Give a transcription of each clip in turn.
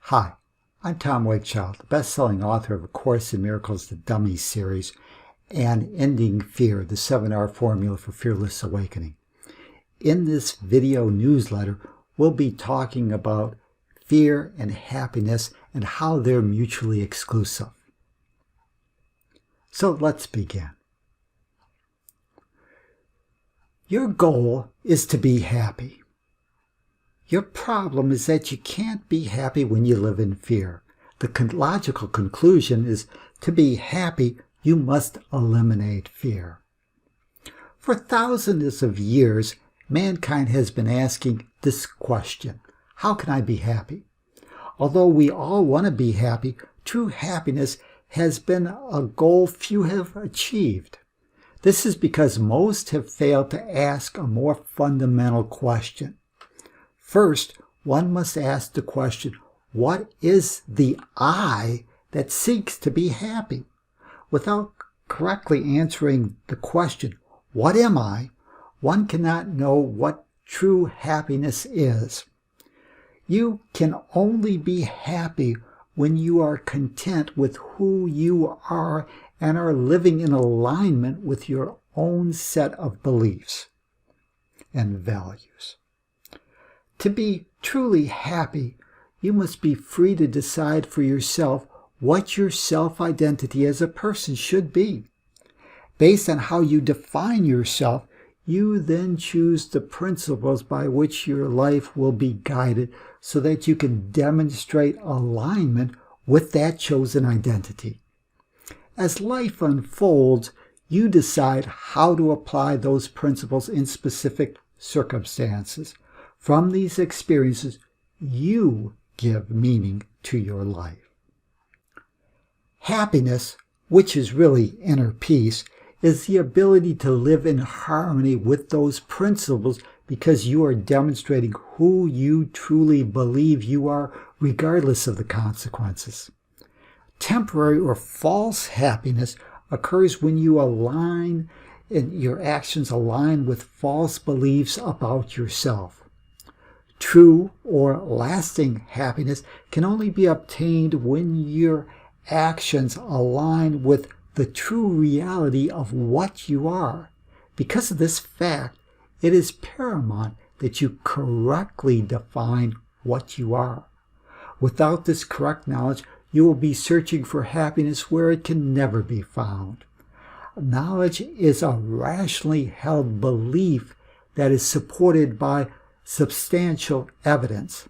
Hi, I'm Tom Wakechild, the best-selling author of A Course in Miracles, the Dummies series, and Ending Fear, the 7R Formula for Fearless Awakening. In this video newsletter, we'll be talking about fear and happiness and how they're mutually exclusive. So let's begin. Your goal is to be happy. Your problem is that you can't be happy when you live in fear. The logical conclusion is to be happy, you must eliminate fear. For thousands of years, mankind has been asking this question: how can I be happy? Although we all want to be happy, true happiness has been a goal few have achieved. This is because most have failed to ask a more fundamental question. First, one must ask the question, what is the I that seeks to be happy? Without correctly answering the question, what am I, one cannot know what true happiness is. You can only be happy when you are content with who you are and are living in alignment with your own set of beliefs and values. To be truly happy, you must be free to decide for yourself what your self-identity as a person should be. Based on how you define yourself, you then choose the principles by which your life will be guided so that you can demonstrate alignment with that chosen identity. As life unfolds, you decide how to apply those principles in specific circumstances. From these experiences, you give meaning to your life. Happiness, which is really inner peace, is the ability to live in harmony with those principles because you are demonstrating who you truly believe you are, regardless of the consequences. Temporary or false happiness occurs when you align and your actions align with false beliefs about yourself. True or lasting happiness can only be obtained when your actions align with the true reality of what you are. Because of this fact, it is paramount that you correctly define what you are. Without this correct knowledge, you will be searching for happiness where it can never be found. Knowledge is a rationally held belief that is supported by substantial evidence.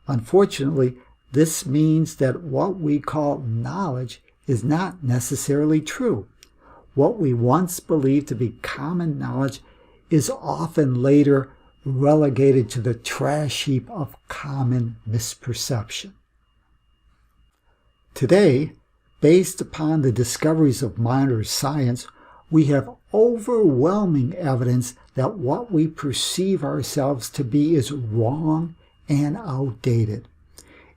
Unfortunately, this means that what we call knowledge is not necessarily true. What we once believed to be common knowledge is often later relegated to the trash heap of common misperception. Today, based upon the discoveries of modern science, we have overwhelming evidence that what we perceive ourselves to be is wrong and outdated.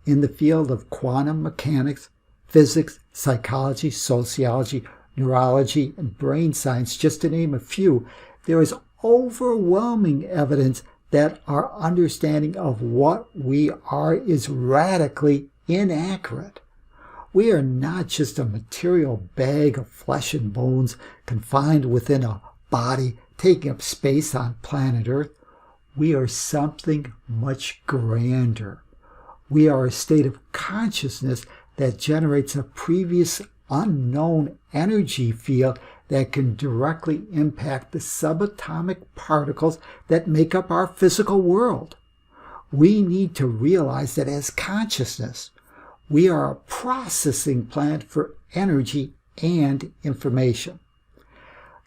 In the field of quantum mechanics, physics, psychology, sociology, neurology, and brain science, just to name a few, there is overwhelming evidence that our understanding of what we are is radically inaccurate. We are not just a material bag of flesh and bones confined within a body taking up space on planet Earth. We are something much grander. We are a state of consciousness that generates a previous unknown energy field that can directly impact the subatomic particles that make up our physical world. We need to realize that as consciousness, we are a processing plant for energy and information.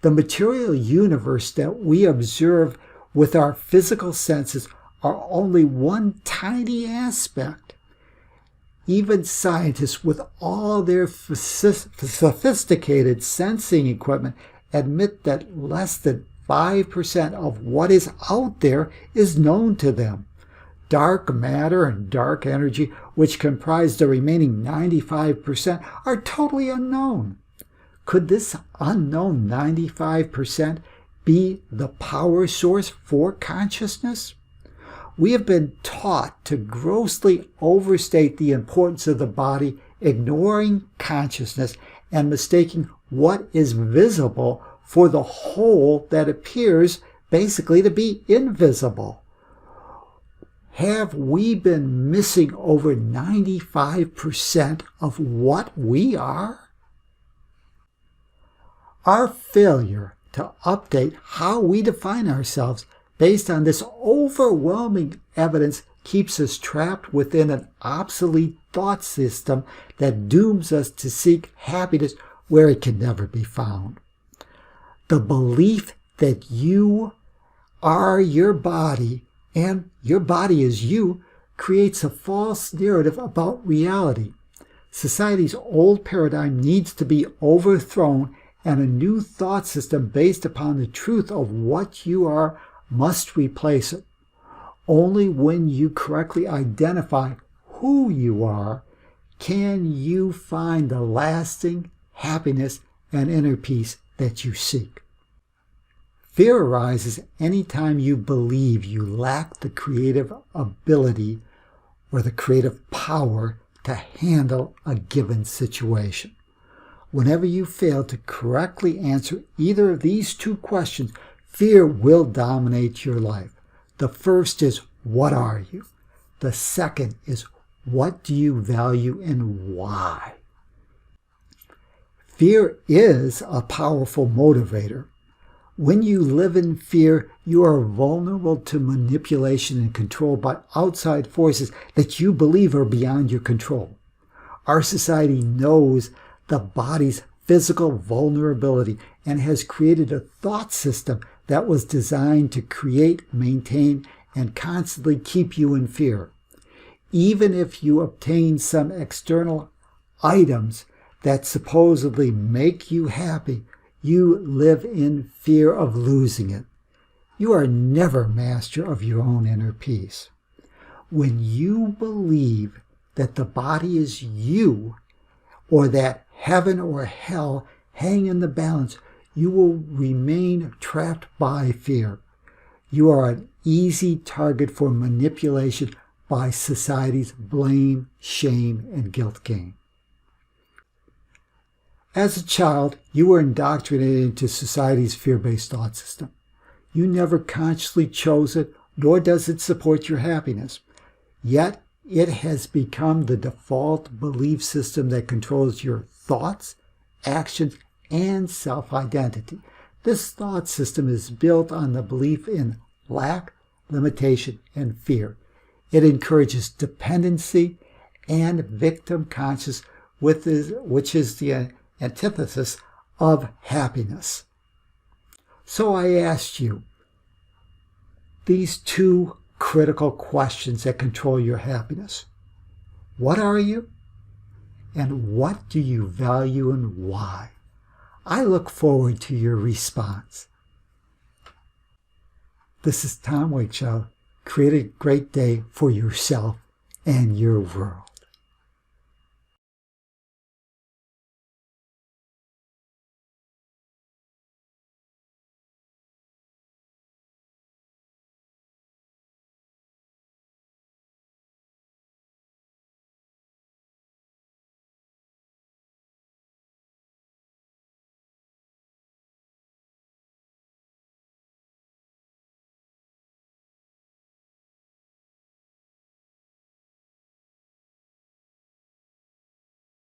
The material universe that we observe with our physical senses are only one tiny aspect. Even scientists with all their sophisticated sensing equipment admit that less than 5% of what is out there is known to them. Dark matter and dark energy, which comprise the remaining 95%, are totally unknown. Could this unknown 95% be the power source for consciousness? We have been taught to grossly overstate the importance of the body, ignoring consciousness and mistaking what is visible for the whole that appears basically to be invisible. Have we been missing over 95% of what we are? Our failure to update how we define ourselves based on this overwhelming evidence keeps us trapped within an obsolete thought system that dooms us to seek happiness where it can never be found. The belief that you are your body and your body is you creates a false narrative about reality. Society's old paradigm needs to be overthrown, and a new thought system based upon the truth of what you are must replace it. Only when you correctly identify who you are can you find the lasting happiness and inner peace that you seek. Fear arises anytime you believe you lack the creative ability or the creative power to handle a given situation. Whenever you fail to correctly answer either of these two questions, fear will dominate your life. The first is, what are you? The second is, what do you value and why? Fear is a powerful motivator. When you live in fear, you are vulnerable to manipulation and control by outside forces that you believe are beyond your control. Our society knows the body's physical vulnerability and has created a thought system that was designed to create, maintain, and constantly keep you in fear. Even if you obtain some external items that supposedly make you happy, you live in fear of losing it. You are never master of your own inner peace. When you believe that the body is you, or that heaven or hell hang in the balance, you will remain trapped by fear. You are an easy target for manipulation by society's blame, shame, and guilt game. As a child, you were indoctrinated into society's fear-based thought system. You never consciously chose it, nor does it support your happiness. Yet, it has become the default belief system that controls your thoughts, actions, and self-identity. This thought system is built on the belief in lack, limitation, and fear. It encourages dependency and victim consciousness, which is the antithesis of happiness. So I asked you these two critical questions that control your happiness. What are you? And what do you value and why? I look forward to your response. This is Tom Wakechild. Create a great day for yourself and your world.